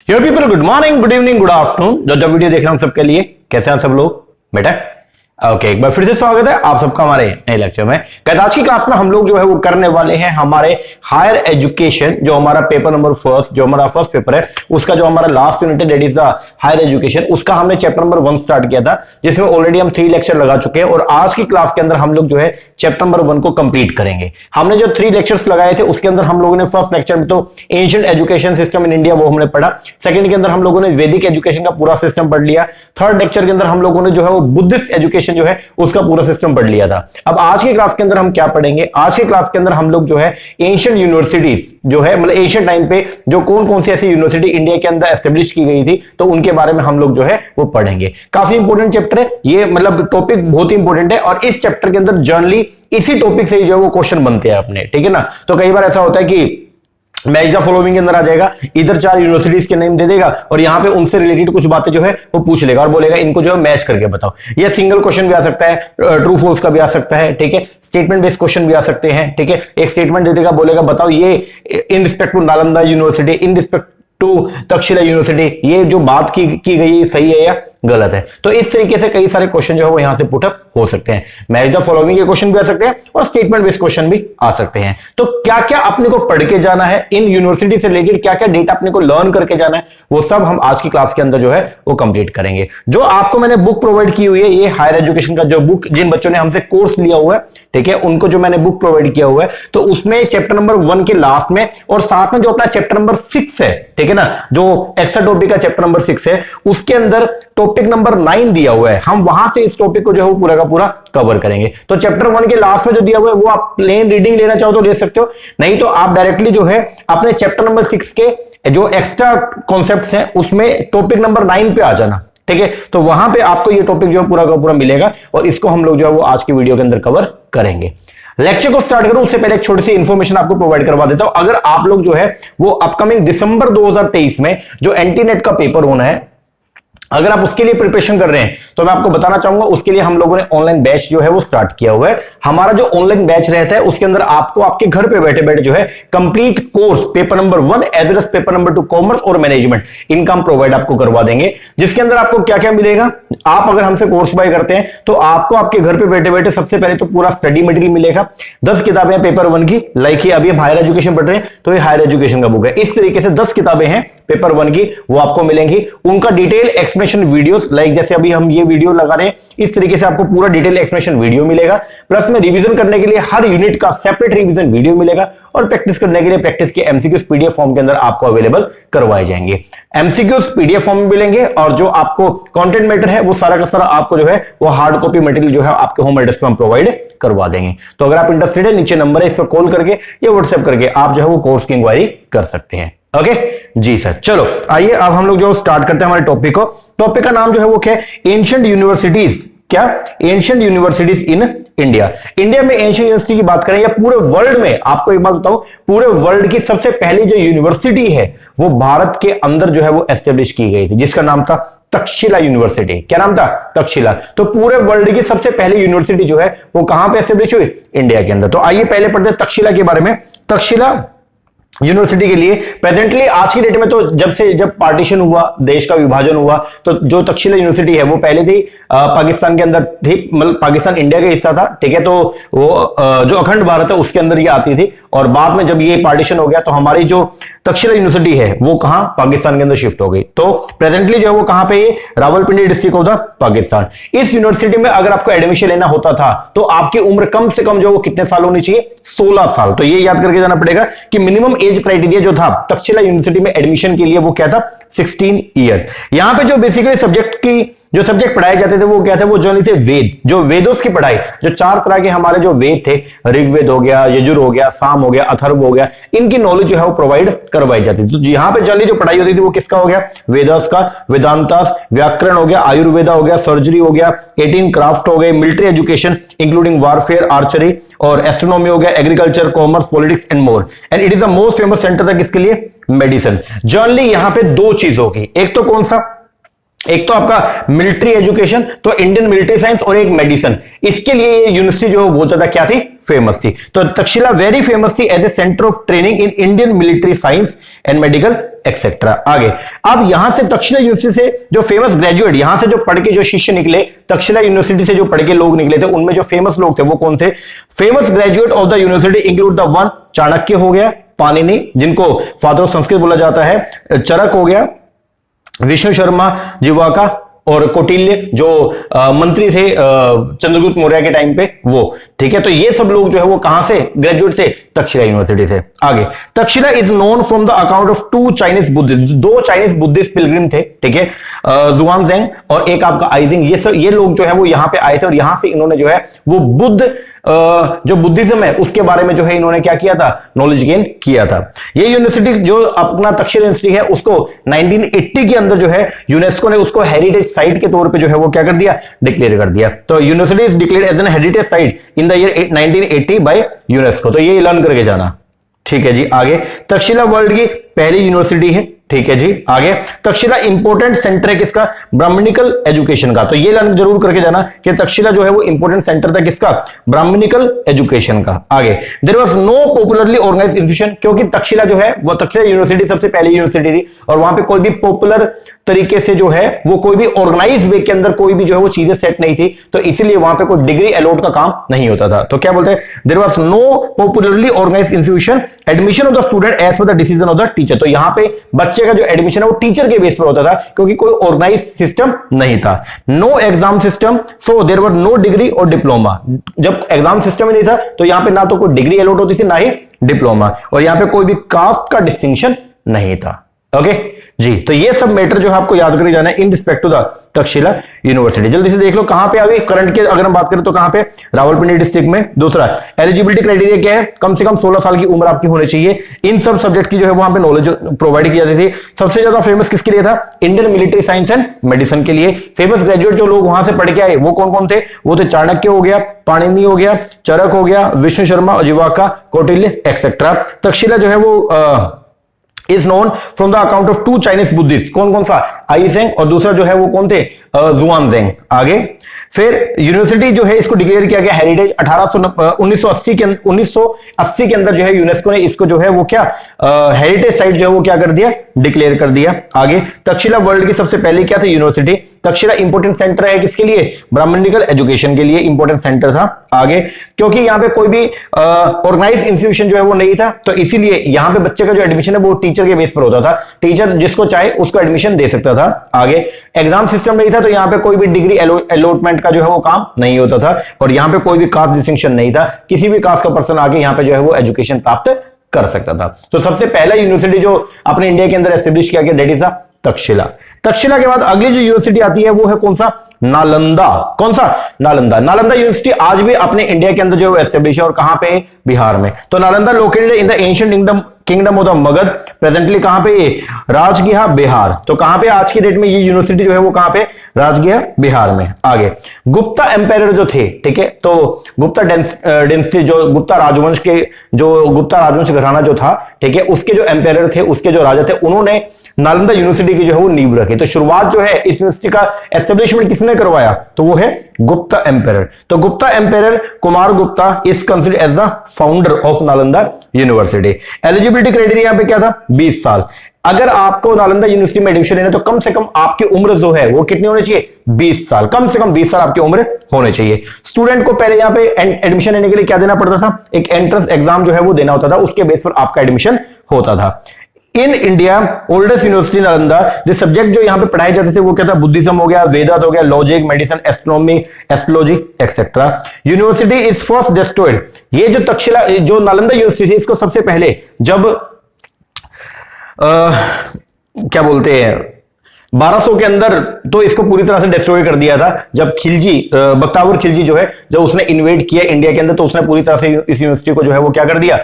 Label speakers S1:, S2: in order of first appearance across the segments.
S1: Your people, good morning, good evening, good afternoon. जो video देख रहे हैं सबके लिए कैसे हैं सब लोग बेटा? ओके, एक बार फिर से स्वागत है आप सबका हमारे नए लेक्चर में। आज की क्लास में हम लोग जो है वो करने वाले हैं हमारे हायर एजुकेशन, जो हमारा पेपर नंबर फर्स्ट, जो हमारा फर्स्ट पेपर है उसका जो हमारा लास्ट यूनिट है, that is the higher education, उसका हमने चैप्टर नंबर 1 स्टार्ट किया था, जिसमें ऑलरेडी हम 3 लेक्चर लगा चुके हैं और आज की क्लास के अंदर हम लोग जो है चैप्टर नंबर 1 को कंप्लीट करेंगे। हमने जो 3 लेक्चर्स लगाए थे उसके अंदर हम लोगों ने फर्स्ट लेक्चर में तो ancient education system in India वो हमने पढ़ा, सेकंड के अंदर हम लोगों ने वैदिक एजुकेशन का पूरा सिस्टम पढ़ लिया, थर्ड लेक्चर के अंदर हम लोगों ने जो है वो बुद्धिस्ट एजुकेशन जो है उसका पूरा सिस्टम पढ़ लिया था। अब आज की क्लास के अंदर हम क्या पढ़ेंगे? आज की क्लास के अंदर हम लोग जो है एंशिएंट यूनिवर्सिटीज जो है, मतलब एंशिएंट टाइम पे जो कौन कौन सी ऐसी यूनिवर्सिटी इंडिया के अंदर एस्टेब्लिश की गई थी, तो उनके बारे में हम लोग जो है वो पढ़ेंगे। काफी इंपॉर्टेंट चैप्टर है ये, मतलब टॉपिक बहुत ही इंपॉर्टेंट है और इस चैप्टर के अंदर जनरली इसी टॉपिक से जो है वो क्वेश्चन बनते हैं अपने, ठीक है ना। तो कई बार ऐसा होता है कि मैच द फॉलोइंग के अंदर आ जाएगा, इधर 4 यूनिवर्सिटीज के नेम दे देगा और यहां पे उनसे रिलेटेड कुछ बातें जो है वो पूछ लेगा और बोलेगा इनको जो है मैच करके बताओ। ये सिंगल क्वेश्चन भी आ सकता है, ट्रू फॉल्स का भी आ सकता है, ठीक है, स्टेटमेंट बेस्ड क्वेश्चन भी आ सकते हैं, ठीक है। एक स्टेटमेंट दे देगा, बोलेगा बताओ ये in respect to Nalanda university, in respect to Takshashila university, ये जो बात की गई है सही है या गलत है। तो इस तरीके से कई सारे क्वेश्चन जो है वो यहां से पुटअप हो सकते हैं। मैच द फॉलोइंग के क्वेश्चन भी आ सकते हैं और स्टेटमेंट बेस्ड क्वेश्चन भी आ सकते हैं। तो क्या क्या अपने को पढ़ के जाना है, इन यूनिवर्सिटी से रिलेटेड क्या क्या डेटा अपने को लर्न करके जाना है, वो सब हम आज की क्लास के अंदर जो है वो कंप्लीट करेंगे। जो आपको मैंने बुक प्रोवाइड की हुई है, ये हायर एजुकेशन का जो बुक, जिन बच्चों ने हमसे कोर्स लिया हुआ है, ठीक है, उनको जो मैंने बुक प्रोवाइड किया हुआ है, तो उसमें चैप्टर नंबर 1 के लास्ट में और साथ में जो अपना चैप्टर नंबर 6 है, ठीक है ना, जो एक्स्ट्रा टॉपिक का चैप्टर नंबर 6 है, उसके अंदर टॉपिक नंबर 9 दिया हुआ है। हम वहां से इस टॉपिक को जो है वो पूरा का पूरा कवर करेंगे। तो चैप्टर 1 के लास्ट में जो दिया हुआ है वो आप प्लेन रीडिंग लेना चाहो तो ले सकते हो, नहीं तो आप डायरेक्टली जो है अपने चैप्टर नंबर 6 के जो एक्स्ट्रा कॉन्सेप्ट्स हैं उसमें टॉपिक नंबर 9 पे आ जाना, ठीक है। तो वहां पे आपको ये टॉपिक जो है पूरा का पूरा मिलेगा और इसको हम लोग जो है वो आज की वीडियो के अंदर कवर करेंगे। लेक्चर को स्टार्ट करूं उससे पहले एक छोटी सी इंफॉर्मेशन आपको प्रोवाइड करवा देता हूं। अगर आप लोग जो है वो अपकमिंग दिसंबर 2023 में जो एंटी नेट का पेपर होना है, अगर आप उसके लिए प्रिपरेशन कर रहे हैं तो मैं आपको बताना चाहूंगा, उसके लिए हम लोगों ने ऑनलाइन बैच जो है वो स्टार्ट किया हुआ है। हमारा जो ऑनलाइन बैच रहता है उसके अंदर आपको आपके घर पे बैठे बैठे जो है complete course paper number 1 as well as paper number 2 commerce और मैनेजमेंट, इनका हम प्रोवाइड आपको करवा देंगे। जिसके अंदर आपको क्या क्या मिलेगा, आप अगर हमसे कोर्स बाय करते हैं तो आपको आपके घर पे बैठे बैठे सबसे पहले तो पूरा स्टडी मटेरियल मिलेगा। 10 किताबें पेपर 1 की, लाइक अभी हम हायर एजुकेशन पढ़ रहे हैं तो ये हायर एजुकेशन का बुक है। इस तरीके से 10 किताबें हैं पेपर 1 की, वो आपको मिलेंगी। उनका डिटेल एक्सप्लेनेशन वीडियोस, लाइक जैसे अभी हम ये वीडियो लगा रहे हैं, इस तरीके से आपको पूरा डिटेल एक्सप्लेनेशन वीडियो मिलेगा। प्लस में रिवीजन करने के लिए हर यूनिट का सेपरेट रिवीजन वीडियो मिलेगा और प्रैक्टिस करने के लिए प्रैक्टिस के एमसीक्यूज पीडीएफ फॉर्म के अंदर आपको अवेलेबल करवाए जाएंगे। एमसीक्यूज पीडीएफ फॉर्म में मिलेंगे और जो आपको कंटेंट मैटर है वो सारा का सारा आपको जो है वो हार्ड कॉपी मटेरियल जो है आपके होम एड्रेस पर हम प्रोवाइड करवा देंगे। तो अगर आप इंटरेस्टेड है, नीचे नंबर है, इस पर कॉल करके या व्हाट्सएप करके आप जो है वो कोर्स की इंक्वायरी कर सकते हैं। ओके जी सर, चलो आइए अब हम लोग जो स्टार्ट करते हैं हमारे टॉपिक को। टॉपिक का नाम जो है वो क्या है? Ancient universities. क्या? Ancient universities in India. India में एंशिएंट यूनिवर्सिटी की बात करें या पूरे वर्ल्ड में, आपको एक बात बताऊं, पूरे वर्ल्ड की सबसे पहली जो यूनिवर्सिटी है वो भारत के अंदर जो है वो एस्टेब्लिश की गई थी, जिसका नाम था तक्षशिला यूनिवर्सिटी। क्या नाम था? तक्षशिला। तो पूरे वर्ल्ड की सबसे पहली यूनिवर्सिटी जो है वो कहां पे एस्टेब्लिश हुई? इंडिया के अंदर। तो आइए पहले पढ़ते हैं तक्षशिला के बारे में। तक्षशिला यूनिवर्सिटी के लिए प्रेजेंटली आज की डेट में तो जब पार्टीशन हुआ, देश का विभाजन हुआ, तो जो तक्षशिला यूनिवर्सिटी है वो पहले थी पाकिस्तान के अंदर थी, मतलब पाकिस्तान इंडिया का हिस्सा था, ठीक है। तो वो जो अखंड भारत है उसके अंदर ये आती थी और बाद में जब ये पार्टीशन हो गया तो हमारी जो तक्षशिला यूनिवर्सिटी है वो कहां? पाकिस्तान के अंदर शिफ्ट हो गई। तो प्रेजेंटली जो है वो कहां पे? Rawalpindi district of the Pakistan. इस यूनिवर्सिटी में अगर आपको एडमिशन लेना होता था तो आपकी उम्र कम से कम जो वो कितने साल होनी चाहिए? 16 साल। तो ये याद करके जाना पड़ेगा कि मिनिमम एज क्राइटेरिया जो था तक्षशिला यूनिवर्सिटी में एडमिशन के लिए वो क्या था? 16 ईयर। यहां पे जो बेसिकली जो सब्जेक्ट पढ़ाए जाते थे वो क्या थे? वो जो नहीं थे वेद, जो वेदों की पढ़ाई, जो 4 तरह के हमारे जो वेद थे, ऋग्वेद हो गया, यजुर हो गया, साम हो गया, अथर्व हो गया, इनकी नॉलेज जो है वो प्रोवाइड करवाई जाती थी। तो यहां पे जनरली जो पढ़ाई होती थी वो किसका हो गया? वेदास का, वेदांतास, व्याकरण हो गया, आयुर्वेदा हो गया, सर्जरी हो गया, 18 क्राफ्ट हो गए, military education including warfare, archery और एस्ट्रोनॉमी हो गया, agriculture, commerce, politics and more. And it is the most famous centre था किसके लिए? मेडिसिन। जनरली यहां पे 2 चीज होगी, एक तो कौन सा? एक तो आपका मिलिट्री एजुकेशन, तो इंडियन मिलिट्री साइंस, और एक मेडिसिन। इसके लिए ये यूनिवर्सिटी जो बहुत ज्यादा क्या थी, फेमस थी। तो तक्षशिला वेरी फेमस थी as a centre of training in Indian military science and medical etcetera. आगे अब यहां से तक्षशिला यूनिवर्सिटी से जो फेमस ग्रेजुएट, यहां से जो पढ़ के जो शिष्य निकले, तक्षशिला यूनिवर्सिटी से जो पढ़ के लोग निकले थे, उनमें जो फेमस लोग थे वो कौन थे? Famous graduate of the university include the one Chanakya हो गया, पाणिनि जिनको फादर ऑफ संस्कृत बोला जाता है, चरक हो गया, विष्णु शर्मा जीवाका, और कौटिल्य जो मंत्री थे चंद्रगुप्त मौर्य के टाइम पे, वो ठीक है। तो ये सब लोग जो है वो कहां से ग्रेजुएट से? तक्षशिला यूनिवर्सिटी से। आगे Takshashila is known from the account of two Chinese Buddhist, दो चाइनीज बुद्धिस्ट पिलग्रिम थे, ठीक है, जुआनजेंग और एक आपका आइजिंग। ये लोग जो है वो यहां पे आए थे और यहां से इन्होंने जो है वो बुद्ध जो बुद्धिज्म है उसके बारे में जो है इन्होंने क्या किया था? नॉलेज गेन किया था। ये यूनिवर्सिटी जो अपना तक्षशिला यूनिवर्सिटी है उसको 1980 के अंदर जो है यूनेस्को ने उसको हेरिटेज साइट के तौर पे जो है वो क्या कर दिया? डिक्लेयर कर दिया। तो university is declared as an heritage site in the year 1980 by UNESCO. तो ये लर्न करके जाना, ठीक है जी। आगे तक्षशिला वर्ल्ड की पहली यूनिवर्सिटी है, ठीक है जी। आगे तक्षशिला इंपोर्टेंट सेंटर है किसका? ब्राह्मणिकल एजुकेशन का। तो ये लर्न जरूर करके जाना कि तक्षशिला जो है वो इंपोर्टेंट सेंटर था किसका? ब्राह्मणिकल एजुकेशन का। आगे there was no popularly organised institution, क्योंकि तक्षशिला जो है वो तक्षशिला यूनिवर्सिटी सबसे पहली यूनिवर्सिटी थी और वहां पे कोई भी पॉपुलर तरीके से जो है वो कोई भी ऑर्गेनाइज वे के अंदर कोई भी जो है वो चीजें सेट नहीं थी, तो इसीलिए वहां पे कोई डिग्री अलॉट का काम नहीं होता था। तो क्या बोलते हैं? There was no popularly organised institution, admission of the student as per the decision of the teacher. तो यहां पे बच्चे का जो एडमिशन है वो टीचर के बेस पर होता था, क्योंकि कोई ऑर्गेनाइज सिस्टम नहीं था। No exam system, so there were no degree और डिप्लोमा। जब एग्जाम सिस्टम ही नहीं था तो यहां पे ना तो कोई डिग्री अलॉट होती थी ना ही डिप्लोमा, और यहां पे कोई भी कास्ट का डिस्टिंक्शन नहीं था। ओके जी। तो ये सब मैटर जो है आपको याद करके जाना है in respect to the Takshashila university. जल्दी से देख लो कहां पे अभी करंट के अगर हम बात करें तो कहां पे? रावलपिंडी डिस्ट्रिक्ट में। दूसरा एलिजिबिलिटी क्राइटेरिया क्या है? कम से कम 16 साल की उम्र आपकी होनी चाहिए। इन सब सब्जेक्ट की जो है वहां पे नॉलेज प्रोवाइड की जाती थी। सबसे ज्यादा फेमस किसके लिए था? Indian military science and medicine के लिए। फेमस ग्रेजुएट जो लोग वहां से पढ़ के आए वो कौन कौन थे? वो थे चाणक्य हो गया, पाणिनि हो गया, चरक हो गया, विष्णु शर्मा, जीवाका, कौटिल्य एक्सेट्रा। तक्षशिला जो है वो is known from the account of two Chinese Buddhist. कौन कौन सा? आइजेंग और दूसरा जो है वो कौन थे? जुआनजेंग। आगे फिर यूनिवर्सिटी जो है इसको डिक्लेयर किया गया हेरिटेज 1980 के अंदर जो है यूनेस्को ने इसको जो है वो क्या हेरिटेज साइट जो है वो क्या कर दिया? डिक्लेयर कर दिया। आगे तक्षशिला वर्ल्ड की सबसे पहले क्या था? यूनिवर्सिटी। तक्षशिला इंपोर्टेंट सेंटर है किसके लिए? ब्राह्मणिकल एजुकेशन के लिए इंपोर्टेंट सेंटर था। आगे क्योंकि यहां पे कोई भी ऑर्गेनाइज इंस्टीट्यूशन जो है वो नहीं था, तो इसीलिए यहां पे बच्चे का जो एडमिशन है वो टीचर के बेस पर होता था। टीचर जिसको चाहे उसको एडमिशन दे सकता था। आगे एग्जाम सिस्टम नहीं था, तो यहां पे कोई भी डिग्री अलॉटमेंट का जो है वो काम नहीं होता था, और यहां पे कोई भी कास्ट डिस्टिंक्शन नहीं था। किसी भी कास्ट का पर्सन आके यहां पे जो है वो एजुकेशन प्राप्त कर सकता था। तो सबसे पहला यूनिवर्सिटी जो अपने इंडिया के अंदर एस्टेब्लिश किया गया दैट इज तक्षशिला। तक्षशिला के बाद अगली जो यूनिवर्सिटी आती है वो है कौन सा? नालंदा। कौन सा? नालंदा। नालंदा यूनिवर्सिटी आज भी अपने इंडिया के अंदर जो है एस्टेब्लिश है, और कहां पे? बिहार में। तो Nalanda located in the ancient kingdom of the Magadh, presently कहां पे? राजगृह बिहार। तो कहां पे आज की डेट में ये यूनिवर्सिटी जो है वो कहां पे? राजगृह बिहार में। आगे गुप्ता एम्पायर जो थे, ठीक है, तो गुप्ता डेंसिटी जो गुप्ता राजवंश के जो गुप्ता राजवंश घराना जो था, ठीक है, उसके जो एम्पायर थे, उसके जो राजा थे, उन्होंने नालंदा यूनिवर्सिटी की जो है वो नींव रखी। तो शुरुआत जो है इस यूनिवर्सिटी का एस्टेब्लिशमेंट किसने करवाया? तो वो है गुप्ता एम्पायर। तो Gupta empire Kumar Gupta is considered as the founder of Nalanda university. Eligibility criteria पे क्या था? 20 साल। अगर आपको नालंदा यूनिवर्सिटी में एडमिशन लेना तो कम से कम आपकी उम्र जो है वो कितनी होनी चाहिए? 20 साल। कम से कम 20 साल आपकी उम्र होनी चाहिए। स्टूडेंट को पहले यहां पे एडमिशन लेने के लिए क्या देना पड़ता था? एक एंट्रेंस एग्जाम जो है वो देना होता था, उसके बेस पर आपका एडमिशन होता था। In India oldest university Nalanda, जो सब्जेक्ट जो यहां पे पढ़ाए जाते थे वो क्या था? बुद्धिज्म हो गया, वेदास हो गया, logic, medicine, astronomy, astrology etcetera. University is first destroyed. ये जो तक्षशिला जो नालंदा यूनिवर्सिटी इसको सबसे पहले जब क्या बोलते हैं 1200 के अंदर तो इसको पूरी तरह से डिस्ट्रॉय कर दिया था। जब खिलजी बख्तावर खिलजी जो है जब उसने इन्वेड किया इंडिया के अंदर, तो उसने पूरी तरह से इस यूनिवर्सिटी को जो है वो क्या कर दिया?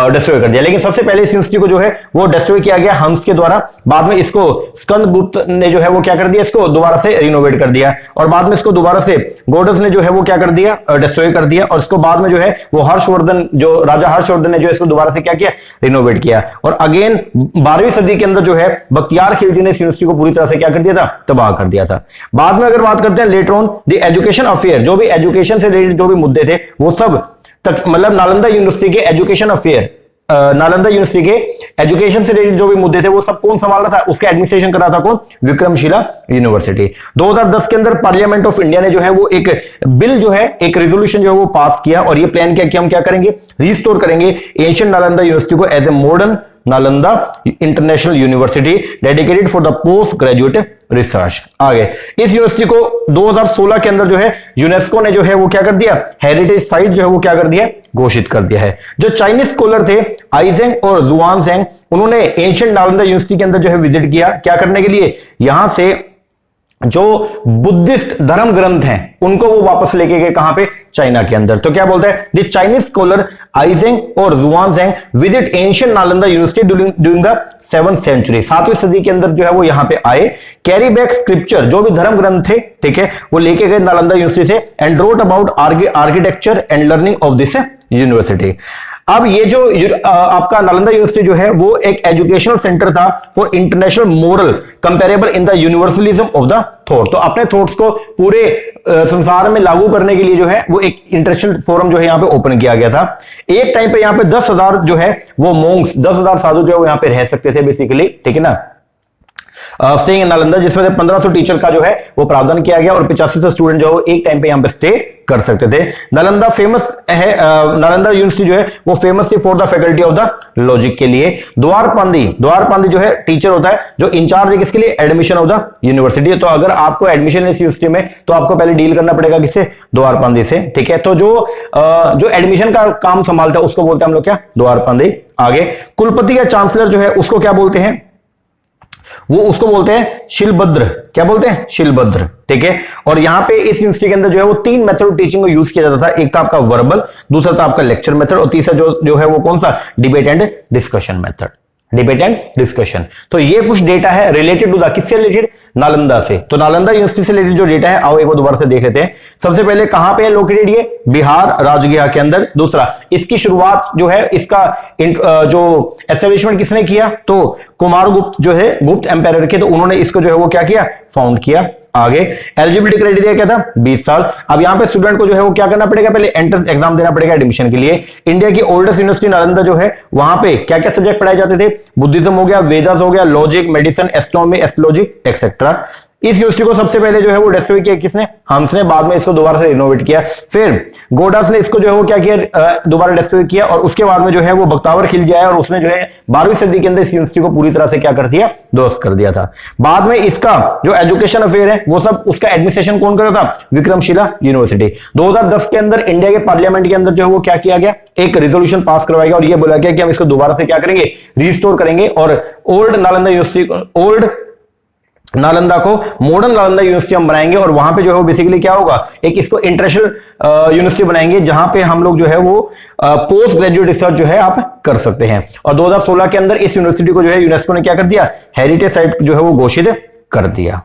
S1: डिस्ट्रॉय कर दिया। लेकिन सबसे पहले इस यूनिवर्सिटी को जो है वो डिस्ट्रॉय किया गया हंस के द्वारा। बाद में इसको स्कंदगुप्त ने जो है वो क्या कर दिया? इसको दोबारा से रिनोवेट कर दिया, और बाद में इसको दोबारा से गोडस ने जो है वो क्या कर दिया? डिस्ट्रॉय कर दिया। और इसको बाद में जो है वो हर्षवर्धन, जो राजा हर्षवर्धन ने जो इसको दोबारा से क्या किया? रिनोवेट किया। और अगेन 12वीं सदी के अंदर जो है बख्तियार खिलजी ने इस यूनिवर्सिटी को पूरी तरह से क्या कर दिया था, तबाह कर दिया था। बाद में अगर बात करते हैं later on the education affair, जो भी एजुकेशन से रिलेटेड जो भी मुद्दे थे वो सब तक, मतलब नालंदा यूनिवर्सिटी के एजुकेशन अफेयर, नालंदा यूनिवर्सिटी के एजुकेशन से रिलेटेड जो भी मुद्दे थे वो सब कौन संभाल रहा था, उसका एडमिनिस्ट्रेशन कर रहा था कौन, विक्रमशिला यूनिवर्सिटी। 2010 के अंदर पार्लियामेंट ऑफ इंडिया ने जो है वो एक बिल जो है, एक रेजोल्यूशन जो है वो पास किया और ये प्लान किया कि हम क्या करेंगे, रिस्टोर करेंगे एंशिएंट नालंदा यूनिवर्सिटी को as a modern Nalanda international university dedicated for the post graduate research. आगे इस यूनिवर्सिटी को 2016 के अंदर जो है यूनेस्को ने जो है वो क्या कर दिया, हेरिटेज साइट जो है वो क्या कर दिया, घोषित कर दिया है। जो चाइनीज स्कॉलर थे आइजेंग और जुआनजेंग, उन्होंने एंशिएंट नालंदा यूनिवर्सिटी के अंदर जो है विजिट किया, क्या करने के लिए, यहां से जो बुद्धिस्ट धर्म ग्रंथ हैं उनको वो वापस लेके गए, कहां पे, चाइना के अंदर। तो क्या बोलता है, द चाइनीज स्कॉलर आइजेंग और Xuanzang visit ancient Nalanda university during the 7th century, 7वीं सदी के अंदर जो है वो यहां पे आए, कैरी बैक स्क्रिप्चर, जो भी धर्म ग्रंथ थे, ठीक है, वो लेके गए नालंदा यूनिवर्सिटी से, and wrote about architecture and learning of this university. अब ये जो आपका नालंदा यूनिवर्सिटी जो है वो एक एजुकेशनल सेंटर था for international moral comparable in the universalism of the thought. तो अपने थॉट्स को पूरे संसार में लागू करने के लिए जो है वो एक इंटरनेशनल फोरम जो है यहाँ पे ओपन किया गया था। एक टाइम पे यहाँ पे 10,000 जो है वो मोंक्स, 10,000 साधु जो है वो यहाँ पे रह सकते थे बेसिकली, ठीक है ना, स्टेइंग इन नालंदा, जिसमें से 1500 टीचर का जो है वो प्रावधान किया गया और 8500 स्टूडेंट जो है एक टाइम पे यहां पे स्टे कर सकते थे। नालंदा फेमस है, नालंदा यूनिवर्सिटी जो है वो फेमस थी for the faculty of the logic के लिए। द्वारपांदी जो है टीचर होता है जो इंचार्ज है किसके लिए, एडमिशन ऑफ द यूनिवर्सिटी। तो अगर आपको एडमिशन इस यूनिवर्सिटी में, तो आपको पहले डील करना पड़ेगा किससे, द्वारपांदी से, ठीक है। तो जो एडमिशन का काम संभालता है उसको बोलते हैं हम लोग क्या, द्वारपांदी। आगे कुलपति या चांसलर जो है उसको क्या बोलते हैं, वो उसको बोलते हैं शिलभद्र। क्या बोलते हैं, शिलभद्र, ठीक है। और यहां पे इस यूनिवर्सिटी के अंदर जो है वो 3 मेथड टीचिंग को यूज किया जाता था। एक था आपका वर्बल, दूसरा था आपका लेक्चर मेथड, और तीसरा जो है वो कौन सा, debate and discussion method, debate and discussion. तो ये कुछ डेटा है रिलेटेड टू द, किससे रिलेटेड, नालंदा से। तो नालंदा यूनिवर्सिटी से रिलेटेड जो डेटा है आओ एक बार दोबारा से देख लेते हैं। सबसे पहले कहां पे है लोकेटेड, ये बिहार राजगृह के अंदर। दूसरा, इसकी शुरुआत जो है, इसका जो एस्टेब्लिशमेंट किसने किया, तो कुमारगुप्त जो है गुप्त एम्पायर के, तो उन्होंने इसको जो है वो क्या किया, फाउंड किया। आगे एलिजिबिलिटी क्राइटेरिया क्या था, 20 साल। अब यहां पे स्टूडेंट को जो है वो क्या करना पड़ेगा, पहले एंट्रेंस एग्जाम देना पड़ेगा एडमिशन के लिए। इंडिया की ओल्डेस्ट यूनिवर्सिटी नालंदा जो है, वहां पे क्या क्या सब्जेक्ट पढ़ाए जाते थे, बुद्धिज्म हो गया, वेदास हो गया, logic, medicine, astronomy, astrology etcetera. इस यूनिवर्सिटी को सबसे पहले जो है वो डिस्ट्रॉय किया किसने, हम्स ने। बाद में इसको दोबारा से रिनोवेट किया। फिर गोडास ने इसको जो है वो क्या किया, दोबारा डिस्ट्रॉय किया। और उसके बाद में जो है वो बख्तावर खिलजी आया और उसने जो है 12वीं सदी के अंदर इस यूनिवर्सिटी को पूरी तरह से क्या कर दिया, ध्वस्त कर दिया था। बाद में इसका जो एजुकेशन अफेयर है वो सब, उसका एडमिनिस्ट्रेशन कौन कर रहा था, विक्रमशिला यूनिवर्सिटी। 2010 के अंदर इंडिया के पार्लियामेंट के अंदर जो है वो क्या किया गया, एक रेजोल्यूशन पास करवाया गया और ये बोला गया कि हम इसको दोबारा से क्या करेंगे, रिस्टोर करेंगे और old Nalanda university, old Nalanda को मॉडर्न नालंदा यूनिवर्सिटी हम बनाएंगे। और वहां पे जो है बेसिकली क्या होगा, एक इसको इंटरनेशनल यूनिवर्सिटी बनाएंगे जहां पे हम लोग जो है वो पोस्ट ग्रेजुएट रिसर्च जो है आप कर सकते हैं। और 2016 के अंदर इस यूनिवर्सिटी को जो है यूनेस्को ने क्या कर दिया, हेरिटेज साइट जो है वो घोषित कर दिया।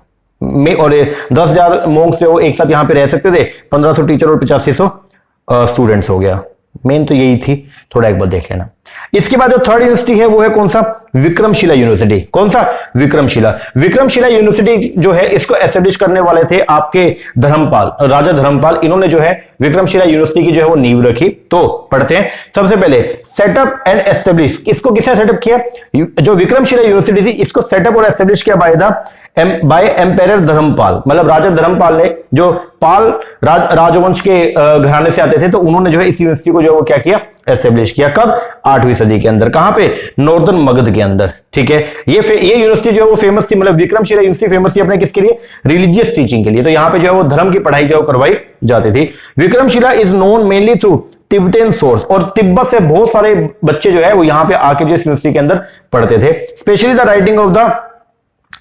S1: और 10,000 मोंक्स जो एक साथ यहां पे रह सकते थे, 1500 टीचर और 8500 स्टूडेंट्स हो गया। मेन तो यही थी, थोड़ा एक बार देख लेना। इसके बाद जो थर्ड यूनिवर्सिटी है वो है कौन सा, विक्रमशिला यूनिवर्सिटी। कौन सा, विक्रमशिला। विक्रमशिला यूनिवर्सिटी जो है इसको एस्टेब्लिश करने वाले थे आपके धर्मपाल, राजा धर्मपाल। इन्होंने जो है विक्रमशिला यूनिवर्सिटी की जो है वो नींव रखी। तो पढ़ते हैं सबसे पहले, सेटअप एंड एस्टेब्लिश। इसको किसने सेटअप किया, जो विक्रमशिला यूनिवर्सिटी थी इसको सेटअप और एस्टेब्लिश किया बाय एम्पायर धर्मपाल। मतलब राजा धर्मपाल ने, जो पाल राजवंश के घराने से आते थे, तो उन्होंने जो है इस यूनिवर्सिटी को जो है वो क्या किया, एस्टेब्लिश किया। कब, 8वीं सदी के अंदर। कहां पे, नॉर्दर्न मगध के अंदर, ठीक है। ये यूनिवर्सिटी जो है वो फेमस थी, मतलब विक्रमशिला यूनिवर्सिटी फेमस थी अपने किसके लिए, रिलीजियस टीचिंग के लिए। तो यहां पे जो है वो धर्म की पढ़ाई जो करवाई जाती थी। Vikramshila is known mainly through Tibetan source, और तिब्बत से बहुत सारे बच्चे जो है वो यहां पे आके जो यूनिवर्सिटी के अंदर पढ़ते थे। Specially the writing of the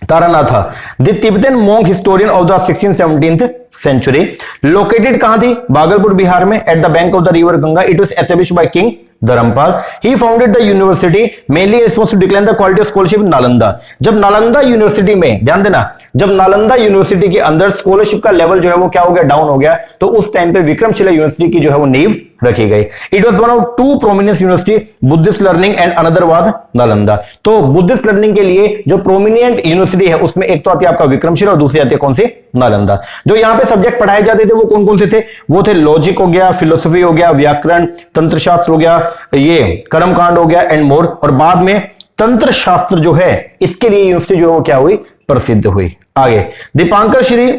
S1: Taranatha, the Tibetan monk historian of the 16th-17th century. Located कहां थी, भागलपुर बिहार में, at the bank of the river Ganga. It was established by king Dharmapala. He founded the university mainly response to decline the quality of scholarship in Nalanda. जब Nalanda university में, ध्यान देना, जब Nalanda university के अंदर स्कॉलरशिप का लेवल जो है वो क्या हो गया, डाउन हो गया, तो उस टाइम पे विक्रमशिला यूनिवर्सिटी की जो है वो नींव रखी गई। It was one of to prominent university Buddhist learning and another was Nalanda. तो बुद्धिस्ट लर्निंग के लिए जो प्रोमिनेंट यूनिवर्सिटी है उसमें एक तो आती है आपका विक्रमशिला और दूसरी आती है कौन सी, नालंदा। जो यहां पे सब्जेक्ट पढ़ाए जाते थे वो कौन कौन से थे, वो थे लॉजिक हो गया, फिलोसफी हो गया, व्याकरण, तंत्र शास्त्र हो गया, ये कर्मकांड हो गया एंड मोर। और बाद में तंत्र शास्त्र जो है इसके लिए यूनिवर्सिटी जो है वो क्या हुई, प्रसिद्ध हुई। आगे Dipankar Shri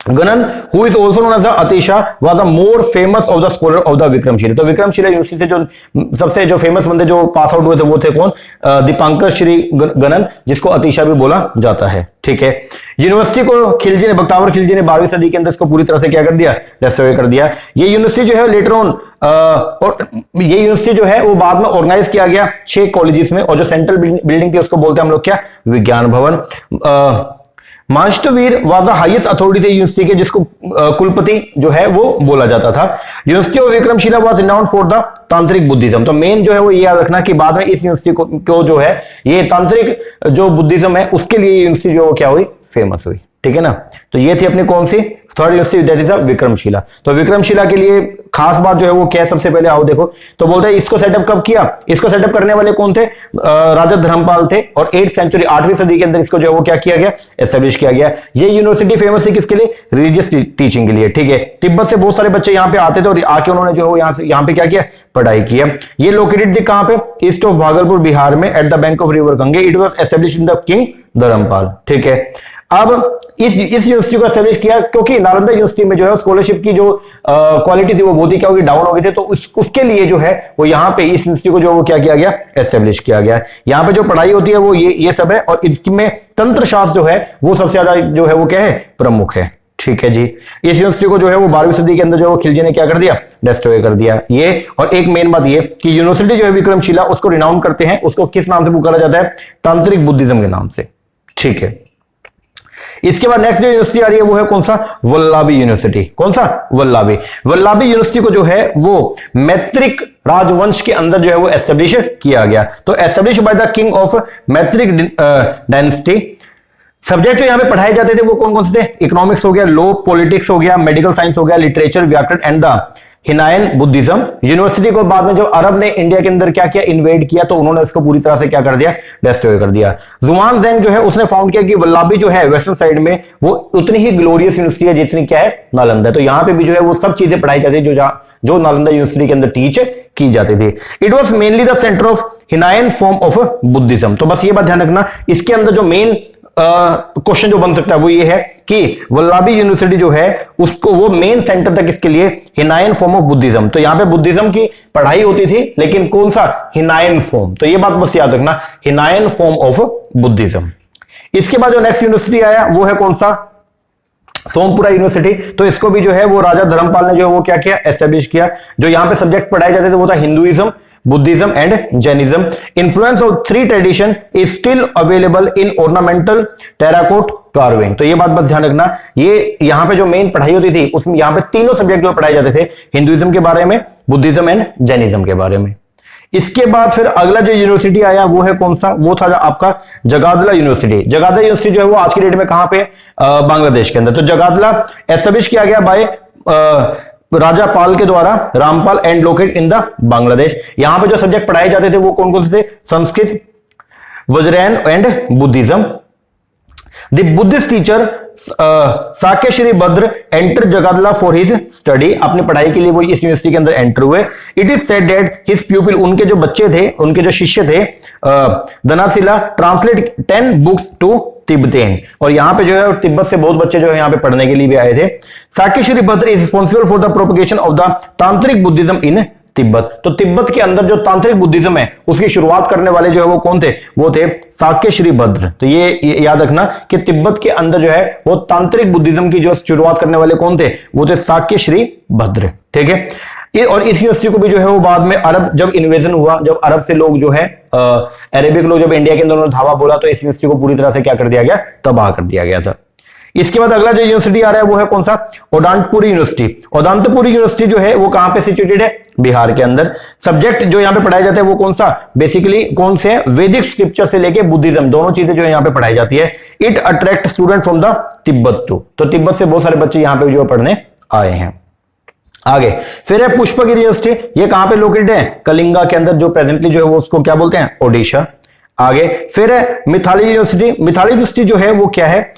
S1: गणन who is also known as Athisha was the more famous of the scholar of the Vikramshila. तो विक्रमशिला यूनिवर्सिटी से जो सबसे जो फेमस बंदे जो पास आउट हुए थे वो थे कौन, दीपांकर श्री गणन, जिसको अतीशा भी बोला जाता है। ठीक है, यूनिवर्सिटी को खिलजी ने, बख्तावर खिलजी ने 12वीं सदी के अंदर इसको पूरी तरह से क्या कर दिया, डिस्ट्रॉय कर दिया। ये यूनिवर्सिटी जो है लेटर ऑन और ये यूनिवर्सिटी जो है वो बाद में ऑर्गेनाइज किया गया 6 कॉलेजेस में, और जो सेंट्रल बिल्डिंग थी उसको बोलते हैं हम लोग क्या, विज्ञान भवन। मास्टरवीर वाज द हाईएस्ट अथॉरिटी थे यूनिवर्सिटी के, जिसको कुलपति जो है वो बोला जाता था। University of Vikramshila was renowned for the तांत्रिक बुद्धिज्म। तो मेन जो है वो ये याद रखना कि बाद में इस यूनिवर्सिटी को जो है ये तांत्रिक जो बुद्धिज्म है उसके लिए यूनिवर्सिटी जो क्या हुई, फेमस हुई। ठीक है ना, तो ये थी अपनी कौन सी, third university, that is Vikramashila. तो विक्रमशिला के लिए खास बात जो है वो क्या है, सबसे पहले आओ देखो तो बोलते हैं इसको सेटअप कब किया, इसको सेटअप करने वाले कौन थे, राजा धर्मपाल थे, और 8th सेंचुरी 8वीं सदी के अंदर इसको जो है वो क्या किया गया, एस्टेब्लिश किया गया। ये यूनिवर्सिटी फेमस थी किसके लिए, रिलीजियस टीचिंग के लिए। ठीक है, तिब्बत से बहुत सारे बच्चे यहाँ पे आते थे और आके उन्होंने जो है यहाँ पे क्या किया, पढ़ाई किया। ये लोकेटेड थी कहां पे, ईस्ट ऑफ भागलपुर बिहार में, at the bank of river Ganges. It was establish in the king Dharmapal. ठीक है, अब इस यूनिवर्सिटी को एस्टेब्लिश किया क्योंकि नालंदा यूनिवर्सिटी में जो है स्कॉलरशिप की जो क्वालिटी थी वो बहुत ही क्या होगी, डाउन हो गई थी। तो उसके लिए जो है वो यहाँ पे इस यूनिवर्सिटी को जो वो क्या किया गया, एस्टेब्लिश किया गया। यहाँ पे जो पढ़ाई होती है वो ये सब है, और इसमें तंत्र शास्त्र जो है वो सबसे ज्यादा जो है वो क्या है, प्रमुख है। ठीक है जी, इस यूनिवर्सिटी को जो है वो 12वीं सदी के अंदर जो खिलजी ने क्या कर दिया, डिस्ट्रॉय कर दिया। ये और एक मेन बात ये कि यूनिवर्सिटी जो है विक्रमशिला उसको रिनाउंड करते हैं, उसको किस नाम से पुकारा जाता है, तांत्रिक बुद्धिज्म के नाम से। ठीक है, इसके बाद नेक्स्ट जो यूनिवर्सिटी आ रही है वो है कौन सा, वल्लभी यूनिवर्सिटी। कौन सा, वल्लभी यूनिवर्सिटी को जो है वो मैत्रिक राजवंश के अंदर जो है वो एस्टेब्लिश किया गया। तो establish by the king of Maitraka dynasty. Subject जो यहां पे पढ़ाए जाते थे वो कौन कौन से थे, इकोनॉमिक्स हो गया, लॉ, पॉलिटिक्स हो गया, मेडिकल साइंस हो गया, लिटरेचर, व्याकरण and the Hinayana Buddhism. University को बाद में जब अरब ने इंडिया के अंदर क्या किया, इन्वेड किया, तो उन्होंने इसको पूरी तरह से क्या कर दिया, डिस्ट्रॉय कर दिया। जुआन ज़ैंग जो है उसने फाउंड किया कि वल्लभी जो है वेस्टर्न साइड में वो उतनी ही ग्लोरियस यूनिवर्सिटी है जितनी क्या है, नालंदा। तो यहां पे भी जो है वो सब चीजें पढ़ाई जाती है जो नालंदा यूनिवर्सिटी के अंदर टीच की जाती थी। It was mainly the centre of Hinayana form of Buddhism. तो बस ये बात ध्यान रखना, इसके अंदर जो मेन क्वेश्चन जो बन सकता है वो ये है कि वल्लभी यूनिवर्सिटी जो है उसको वो मेन सेंटर तक इसके लिए हिनायन फॉर्म ऑफ बुद्धिज्म। तो यहां पे बुद्धिज्म की पढ़ाई होती थी, लेकिन कौन सा, हिनायन फॉर्म। तो ये बात बस याद रखना, हिनायन फॉर्म ऑफ बुद्धिज्म। इसके बाद जो नेक्स्ट यूनिवर्सिटी आया वो है कौन सा, सोमपुरा यूनिवर्सिटी। तो इसको भी जो है वो राजा धर्मपाल ने जो है वो क्या किया, एस्टेब्लिश किया। जो यहां पे सब्जेक्ट पढ़ाए जाते थे वो था Hinduism, Buddhism and Jainism. Influence of 3 tradition is still available in ornamental terracotta carving. तो ये बात बस ध्यान रखना, ये यहां पे जो मेन पढ़ाई होती थी उसमें यहां पे तीनों सब्जेक्ट जो पढ़ाए जाते थे, हिंदुइज्म के बारे में, बुद्धिज्म एंड जैनिज्म के बारे में। इसके बाद फिर अगला जो यूनिवर्सिटी आया वो है कौन सा, वो था आपका जगादला यूनिवर्सिटी। जगादला यूनिवर्सिटी जो है वो आज की डेट में कहां पे, बांग्लादेश के अंदर। तो जगादला एस्टेब्लिश किया गया बाय राजा पाल के द्वारा, Rampal, and locate in the Bangladesh. यहां पे जो सब्जेक्ट पढ़ाए जाते थे वो कौन कौन से थे, Sanskrit, Vajrayana and Buddhism. The Buddhist teacher Shakya Shri भद्र एंटर जगादला फॉर हिज स्टडी। अपनी पढ़ाई के लिए वो इस यूनिवर्सिटी के अंदर एंटर हुए। It is said that his प्यूपिल, उनके जो बच्चे थे, उनके जो शिष्य थे, धनाशिला ट्रांसलेट 10 बुक्स टू तिब्बतेन। और यहां पे जो है तिब्बत से बहुत बच्चे जो है यहां पे पढ़ने के लिए भी आए थे। साक्य श्री भद्र is responsible for the propagation of the तांत्रिक बुद्धिज्म इन तिब्बत। तो तिब्बत के अंदर जो तांत्रिक बुद्धिज्म है उसकी शुरुआत करने वाले जो है वो कौन थे, वो थे साक्य श्री भद्र। तो ये याद रखना कि तिब्बत के अंदर जो है वो तांत्रिक बुद्धिज्म की जो शुरुआत करने वाले कौन थे, वो थे साक्य श्री भद्र। ठीक है, और इस यूनिवर्सिटी को भी जो है वो बाद में अरब जब इन्वेजन हुआ, जब अरब से लोग जो है अरेबिक लोग जब इंडिया के अंदर उन्होंने धावा बोला, तो इस यूनिवर्सिटी को पूरी तरह से क्या कर दिया गया, तबाह कर दिया गया था। इसके बाद अगला जो यूनिवर्सिटी आ रहा है वो है कौन सा, ओदांतपुरी यूनिवर्सिटी। ओदांतपुरी यूनिवर्सिटी जो है वो कहां पे सिचुएटेड है, बिहार के अंदर। सब्जेक्ट जो यहां पे पढ़ाए जाते हैं वो कौन सा, बेसिकली कौन से, वैदिक स्क्रिप्चर से लेके बुद्धिज्म, दोनों चीजें जो यहां पे पढ़ाई जाती है। It attract student from the Tibet too. तो तिब्बत से बहुत सारे बच्चे यहां पे जो पढ़ने आए हैं। आगे फिर है पुष्पगिरी यूनिवर्सिटी, ये कहां पे लोकेटेड है? कलिंगा के अंदर, जो प्रेजेंटली जो है वो उसको क्या बोलते हैं? ओडिशा। आगे फिर है मिथाली यूनिवर्सिटी, मिथाली यूनिवर्सिटी जो है वो क्या है?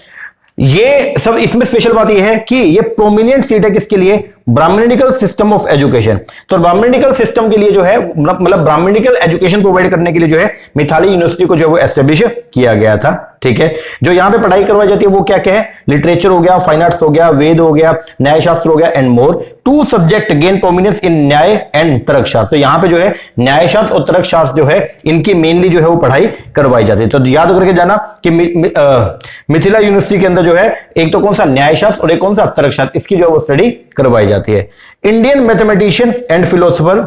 S1: ये सब इसमें स्पेशल बात ये है कि ये प्रोमिनेंट सीट है किसके लिए? Brahmanical system of education. तो ब्राह्मणिकल सिस्टम के लिए जो है, मतलब ब्राह्मणिकल एजुकेशन प्रोवाइड करने के लिए जो है मिथाली यूनिवर्सिटी को जो है वो एस्टेब्लिश किया गया था। ठीक है, जो यहां पे पढ़ाई करवाई जाती है वो क्या क्या है? लिटरेचर हो गया, फाइन आर्ट्स हो गया, वेद हो गया, न्याय शास्त्र हो गया and more. 2 subject gain prominence in Nyaya and तर्क शास्त्र। तो यहां पे जो है न्याय शास्त्र और तर्क शास्त्र जो है इनकी मेनली जो है वो पढ़ाई करवाई जाती है। तो याद करके जाना कि मिथिला यूनिवर्सिटी के अंदर जो है एक तो कौन सा? न्याय शास्त्र और एक कौन सा? तर्क शास्त्र, इसकी जो है वो स्टडी करवाई जाती है। Indian mathematician and philosopher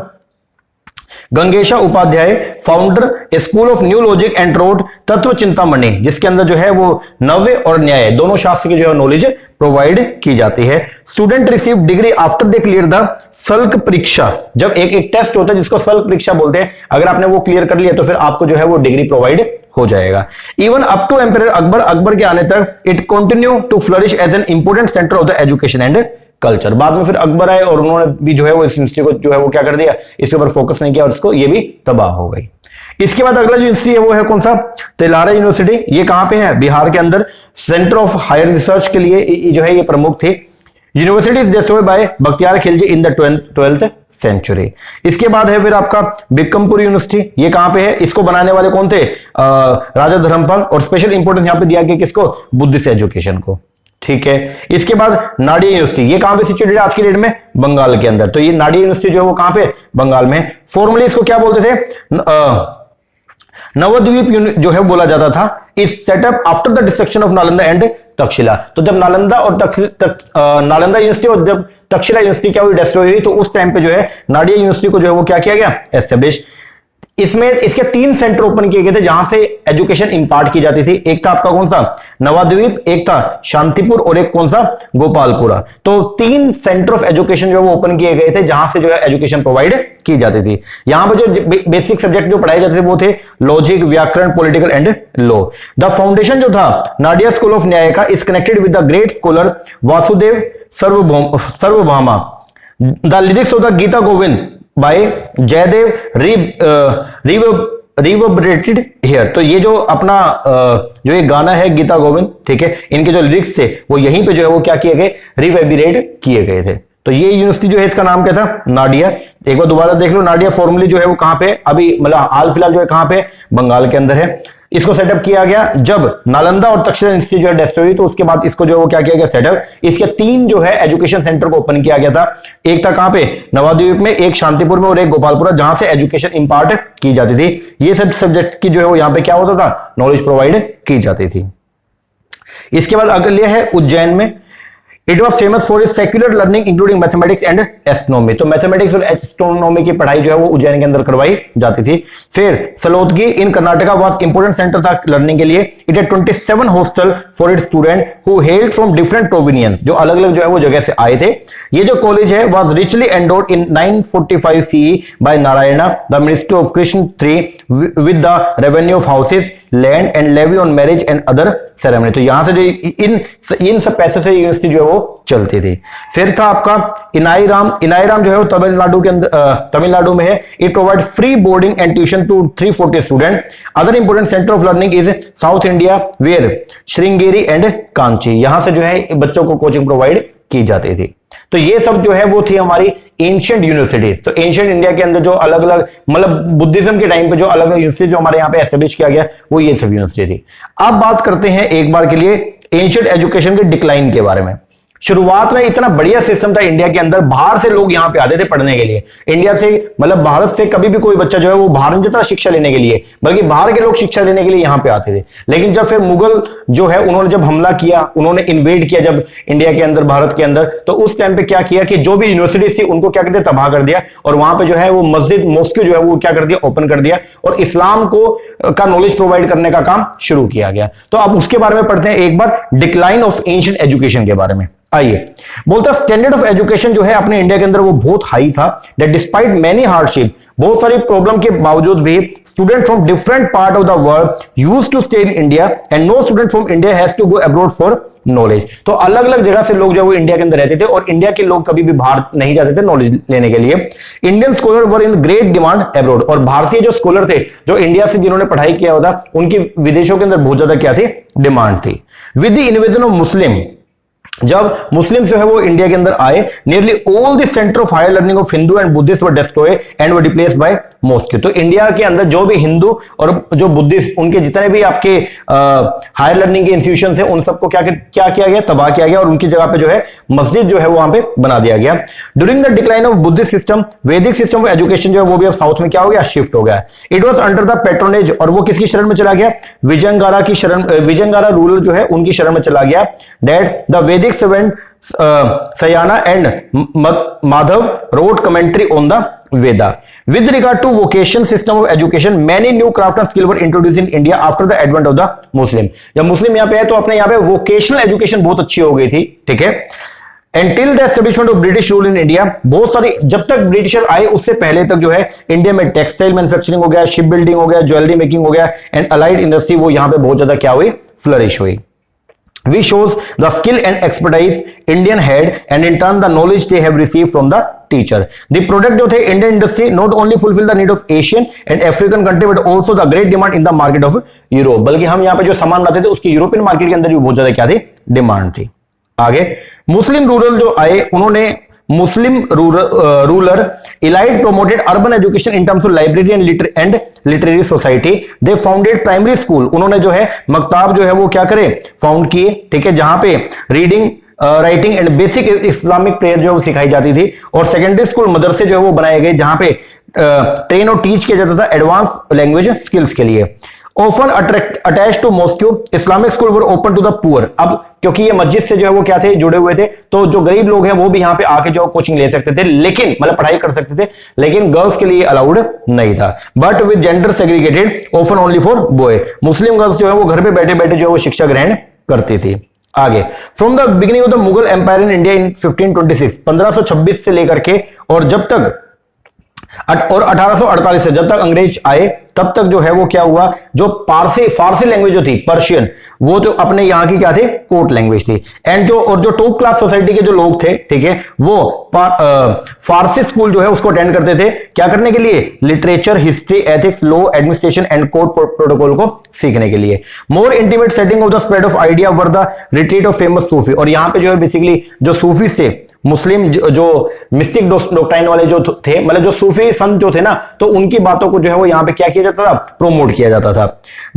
S1: Gangesha Upadhyaya founder school of new logic and wrote Tattva Chintamani, जिसके अंदर जो है वो नव्य और न्याय दोनों शास्त्र की जो है नॉलेज प्रोवाइड की जाती है। Student receive degree after they clear the Shalaka परीक्षा। जब एक टेस्ट होता है जिसको सल्क परीक्षा बोलते हैं, अगर आपने वो क्लियर कर लिया तो फिर आपको जो है वो डिग्री प्रोवाइड हो जाएगा। Even up to emperor Akbar, Akbar के आने तक it continue to flourish as an important centre of the education and culture. बाद में फिर अकबर आए और उन्होंने भी जो है वो इस यूनिवर्सिटी को जो है वो क्या कर दिया? इसके ऊपर फोकस नहीं किया और इसको ये भी तबाह हो गई। इसके बाद अगला जो यूनिवर्सिटी है वो है कौन सा? तिलारा यूनिवर्सिटी। ये कहां पे है? बिहार के अंदर। सेंटर ऑफ हायर रिसर्च के लिए जो है ये प्रमुख थे। University is discovered by Bakhtiyar Khilji in the 12th century. इसके बाद है फिर आपका बिक्रमपुर यूनिवर्सिटी। ये कहां पे है? इसको बनाने वाले कौन थे? राजा धर्मपाल। और स्पेशल इंपोर्टेंस यहां पे दिया गया किसको? बुद्धिस्ट एजुकेशन को। ठीक है, इसके बाद नाडिया यूनिवर्सिटी, ये कहां पे सिचुएटेड है आज की डेट में? बंगाल के अंदर। तो ये नाडिया यूनिवर्सिटी जो है वो कहां पे? बंगाल में। फॉर्मली इसको क्या बोलते थे? नवद्वीप जो है बोला जाता था। इस setup after the destruction of Nalanda and Takshashila. तो जब नालंदा और नालंदा यूनिवर्सिटी और जब तक्षशिला यूनिवर्सिटी क्या हुई? डिस्ट्रॉय हुई, तो उस टाइम पे जो है नाडिया यूनिवर्सिटी को जो है वो क्या किया गया? एस्टेब्लिश। इसमें इसके 3 सेंटर ओपन किए गए थे जहां से एजुकेशन इंपार्ट की जाती थी। एक था आपका कौन सा? नवाद्वीप, एक था शांतिपुर और एक कौन सा? गोपालपुरा। तो 3 सेंटर ऑफ एजुकेशन जो है वो ओपन किए गए थे जहां से जो है एजुकेशन प्रोवाइड की जाती थी। यहां पर जो बेसिक सब्जेक्ट जो पढ़ाए जाते थे वो थे logic, vyakarana, political and law. The foundation जो था नाडिया स्कूल ऑफ न्याय का is connected with the great scholar Vasudeva Sarvabhauma. The lyrics of the Gita Govinda by Jayadeva reverberated here. तो ये जो अपना जो एक गाना है गीता गोविंद, ठीक है, इनके जो लिरिक्स थे वो यहीं पे जो है वो क्या किए गए? रिवर्बरेट किए गए थे। तो ये यूनिवर्सिटी जो है इसका नाम क्या था? नाडिया। एक बार दोबारा देख लो, नाडिया फॉर्मली जो है वो कहां पे? अभी मतलब हाल फिलहाल जो है कहां पे? बंगाल के अंदर है। इसको सेटअप किया गया जब नालंदा और तक्षशिला यूनिवर्सिटी जो है डिस्ट्रॉय हुई, तो उसके बाद इसको जो है वो क्या किया गया? सेटअप। इसके 3 जो है एजुकेशन सेंटर को ओपन किया गया था। एक था कहां पे? नवाद्वीप में, एक शांतिपुर में और एक गोपालपुरा, जहां से एजुकेशन इंपार्ट की जाती थी। ये सब सब्जेक्ट की जो है वो यहां पे क्या होता था? नॉलेज प्रोवाइड की जाती थी। इसके बाद अगले है उज्जैन में। It was famous for its secular learning including mathematics and astronomy. तो मैथमेटिक्स और एस्ट्रोनॉमी की पढ़ाई जो है वो उज्जैन के अंदर करवाई जाती थी। फिर Salotgi in Karnataka was important centre था लर्निंग के लिए। It had 27 hostel for its student who held from different provinces, जो अलग अलग जो है वो जगह से आए थे। ये जो कॉलेज है was richly endowed in 945 CE by Narayana the minister of Krishna III with the revenue of houses, land and levy on marriage and other ceremony. तो यहां से जो इन सब पैसों से यूनिवर्सिटी जो है वो चलती थी। फिर था आपका इनाईराम। इनाईराम जो है वो तमिलनाडु के अंदर तमिलनाडु में है। It provide free boarding and tuition to 340 student. Other important centre of learning is south India where Sringeri and Kanchi. यहां से जो है बच्चों को कोचिंग प्रोवाइड की जाती थी। तो ये सब जो है वो थी हमारी एंशिएंट यूनिवर्सिटीज। तो एंशिएंट इंडिया के अंदर जो अलग अलग मतलब बुद्धिज्म के टाइम पे जो अलग अलग यूनिवर्सिटी जो हमारे यहाँ पे एस्टेब्लिश किया गया वो ये सब यूनिवर्सिटी थी। अब बात करते हैं एक बार के लिए एंशिएंट एजुकेशन के डिक्लाइन के बारे में। शुरुआत में इतना बढ़िया सिस्टम था इंडिया के अंदर, बाहर से लोग यहां पे आते थे पढ़ने के लिए। इंडिया से मतलब भारत से कभी भी कोई बच्चा जो है वो बाहर नहीं जाता शिक्षा लेने के लिए, बल्कि बाहर के लोग शिक्षा लेने के लिए यहां पे आते थे। लेकिन जब फिर मुगल जो है उन्होंने जब हमला किया, उन्होंने इन्वेड किया जब इंडिया के अंदर, भारत के अंदर, तो उस टाइम पे क्या किया कि जो भी यूनिवर्सिटीज थी उनको क्या कर दिया? तबाह कर दिया। और वहां पे जो है वो मस्जिद मॉस्क्यू जो है वो क्या कर दिया? ओपन कर दिया और इस्लाम को का नॉलेज प्रोवाइड करने का काम शुरू किया गया। तो अब उसके बारे में पढ़ते हैं एक बार, डिक्लाइन ऑफ एंशिएंट एजुकेशन के बारे में। आइए, बोलता स्टैंडर्ड ऑफ एजुकेशन जो है अपने इंडिया के अंदर वो बहुत हाई था, दैट डिस्पाइट मेनी हार्डशिप, बहुत सारी प्रॉब्लम के बावजूद भी student from different part of the world used to stay in India and no student from India has to go abroad for knowledge. तो अलग अलग जगह से लोग जो वो इंडिया के अंदर रहते थे और इंडिया के लोग कभी भी बाहर नहीं जाते थे नॉलेज लेने के लिए। Indian scholar were in great demand abroad, और भारतीय जो स्कॉलर थे जो इंडिया से जिन्होंने पढ़ाई किया होता उनकी विदेशों के अंदर बहुत ज्यादा क्या थी, डिमांड थी। With the invasion of Muslim, जब मुस्लिम जो है वो इंडिया के अंदर आए, nearly all the centre of higher learning of Hindu and Buddhist were destroy and were replaced by mosque. तो इंडिया के अंदर जो भी हिंदू और जो बुद्धिस्ट, उनके जितने भी आपके हायर लर्निंग के इंस्टीट्यूशंस हैं, उन सबको क्या किया गया, तबाह किया गया, और उनकी जगह पे जो है मस्जिद जो है वो वहां पे बना दिया गया। During the decline of Buddhist system, वैदिक सिस्टम ऑफ एजुकेशन जो है वो भी अब साउथ में क्या हो गया, शिफ्ट हो गया। It was under the patronage, और वो किसकी शरण में चला गया, विजयनगारा की शरण, विजयनगारा रूलर जो है उनकी शरण में चला गया। That the Vedic savant Sayana and Madhava wrote commentary on the Veda. With regard to vocation system of education, many new craft and skill were introduced in India after the advent of the Muslim. जब मुस्लिम यहाँ पे है तो अपने यहाँ पे vocational education बहुत अच्छी हो गई थी, ठीक है। Until the establishment of British rule in India, बहुत सारी, जब तक ब्रिटिशर आए उससे पहले तक जो है इंडिया में टेक्सटाइल मैन्युफैक्चरिंग हो गया, शिप बिल्डिंग हो गया, ज्वेलरी मेकिंग हो गया एंड अलाइड इंडस्ट्री, वो यहाँ पे बहुत ज्यादा क्या हुई, फ्लरिश हुई। Which shows the skill and expertise Indian had and in turn the knowledge they have received from the teacher. The product जो थे Indian industry not only fulfill the need of Asian and African country but also the great demand in the market of Europe. बल्कि हम यहाँ पे जो सामान लाते थे उसकी यूरोपियन मार्केट के अंदर भी बहुत ज्यादा क्या थी, डिमांड थी। आगे मुस्लिम रूरल जो आए, उन्होंने मुस्लिम ruler elite promoted urban education in terms of library and literary society. They founded primary school, उन्होंने जो है मकताब जो है वो क्या करे, फाउंड किए, ठीक है, जहां पे reading writing and basic Islamic prayer जो है वो सिखाई जाती थी। और सेकेंडरी स्कूल मदरसे जो है वो बनाए गए जहां पे ट्रेन और टीच किया जाता था एडवांस लैंग्वेज स्किल्स के लिए। Often attach to mosque, Islamic school were open to the poor. अब क्योंकि ये मस्जिद से जो है वो क्या थे, जुड़े हुए थे, तो जो गरीब लोग हैं वो भी यहाँ पे आके जो कोचिंग ले सकते थे, लेकिन मतलब पढ़ाई कर सकते थे, लेकिन गर्ल्स के लिए अलाउड नहीं था। But with gender segregated open only for boy, Muslim girls जो है वो घर पे बैठे बैठे जो है वो शिक्षा ग्रहण करती थी। आगे, from the beginning of the Mughal empire in India in 1526, 1526 से लेकर के और जब तक और 1848 से जब तक अंग्रेज आए तब तक जो है वो क्या हुआ, जो फारसी लैंग्वेज जो थी पर्शियन, वो जो अपने यहाँ की क्या थे, कोर्ट लैंग्वेज थी। एंड जो टॉप क्लास सोसाइटी के जो लोग थे, ठीक है, वो फारसी स्कूल जो है उसको अटेंड करते थे, क्या करने के लिए, literature, history, ethics, law, administration and court protocol को सीखने के लिए। More intimate setting of the spread of idea were the retreat of famous Sufi, और यहाँ पे जो है बेसिकली जो सूफी से मुस्लिम जो मिस्टिक डॉक्ट्राइन वाले जो थे, मतलब जो सूफी संत जो थे ना, तो उनकी बातों को जो है वो यहाँ पे क्या किया जाता था, प्रोमोट किया जाता था।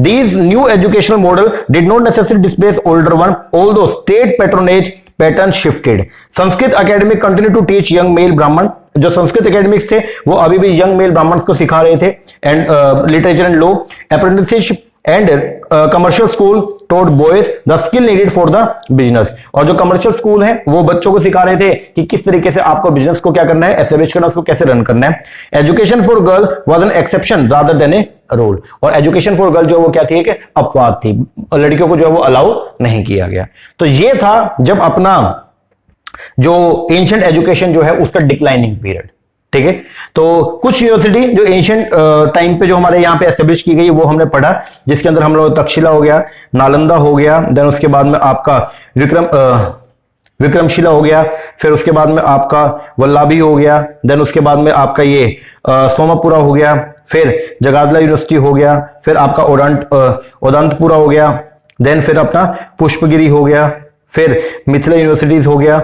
S1: These new educational model did not necessary displace older one, although state patronage pattern shifted. Sanskrit academy continue to teach young male Brahmin, जो संस्कृत एकेडमिक्स थे वो अभी भी यंग मेल ब्राह्मण्स को सिखा रहे थे, and literature and law, apprenticeship and commercial school taught boys the skill needed for the business. और जो कमर्शियल स्कूल है वो बच्चों को सिखा रहे थे कि किस तरीके से आपको बिजनेस को क्या करना है, एस्टेब्लिश करना, उसको कैसे रन करना है। Education for girl was an exception rather than a rule, और एजुकेशन फॉर गर्ल जो वो क्या थी, कि अपवाद थी, लड़कियों को जो है वो अलाउ नहीं किया गया। तो ये था जब अपना जो एंशिएंट एजुकेशन जो है उसका डिक्लाइनिंग पीरियड, ठीक है। तो कुछ यूनिवर्सिटी जो एंशिएंट टाइम पे जो हमारे यहाँ पे एस्टेब्लिश की गई वो हमने पढ़ा, जिसके अंदर हम लोग तक्षशिला हो गया, नालंदा हो गया, देन उसके बाद में आपका विक्रमशिला हो गया, फिर उसके बाद में आपका वल्लभी हो गया, देन उसके बाद में आपका ये सोमापुरा हो गया, फिर जगादला यूनिवर्सिटी हो गया, फिर आपका ओदंतपुरा हो गया, देन फिर अपना पुष्पगिरी हो गया, फिर मिथिला यूनिवर्सिटीज हो गया,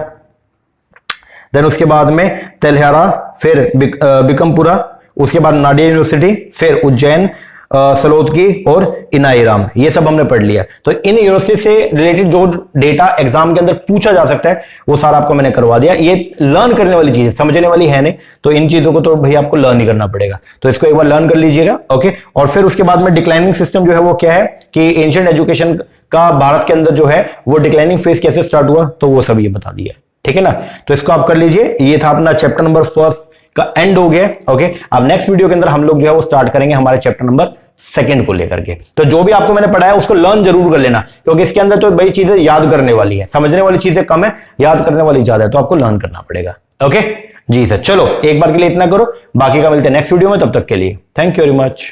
S1: देन उसके बाद में तेल्हारा, फिर बिकमपुरा, उसके बाद नाडिया यूनिवर्सिटी, फिर उज्जैन, सलोदकी और इनाईराम, ये सब हमने पढ़ लिया। तो इन यूनिवर्सिटी से रिलेटेड जो डेटा एग्जाम के अंदर पूछा जा सकता है वो सारा आपको मैंने करवा दिया। ये लर्न करने वाली चीज है, समझने वाली है नहीं, तो इन चीजों को तो भाई आपको लर्न ही करना पड़ेगा, तो इसको एक बार लर्न कर लीजिएगा, ओके। और फिर उसके बाद में डिक्लाइनिंग सिस्टम जो है वो क्या है, कि एंशिएंट एजुकेशन का भारत के अंदर जो है वो डिक्लाइनिंग फेज कैसे स्टार्ट हुआ, तो वो सब ये बता दिया, ठीक है ना। तो इसको आप कर लीजिए। ये था अपना चैप्टर नंबर 1 का एंड हो गया। ओके, अब नेक्स्ट वीडियो के अंदर हम लोग जो है वो स्टार्ट करेंगे हमारे चैप्टर नंबर 2 को लेकर के। तो जो भी आपको मैंने पढ़ाया उसको लर्न जरूर कर लेना, क्योंकि इसके अंदर तो बड़ी चीजें याद करने वाली है, समझने वाली चीजें कम है, याद करने वाली ज्यादा है, तो आपको लर्न करना पड़ेगा। ओके जी सर, चलो एक बार के लिए इतना करो, बाकी का मिलते हैं नेक्स्ट वीडियो में, तब तक के लिए थैंक यू वेरी मच।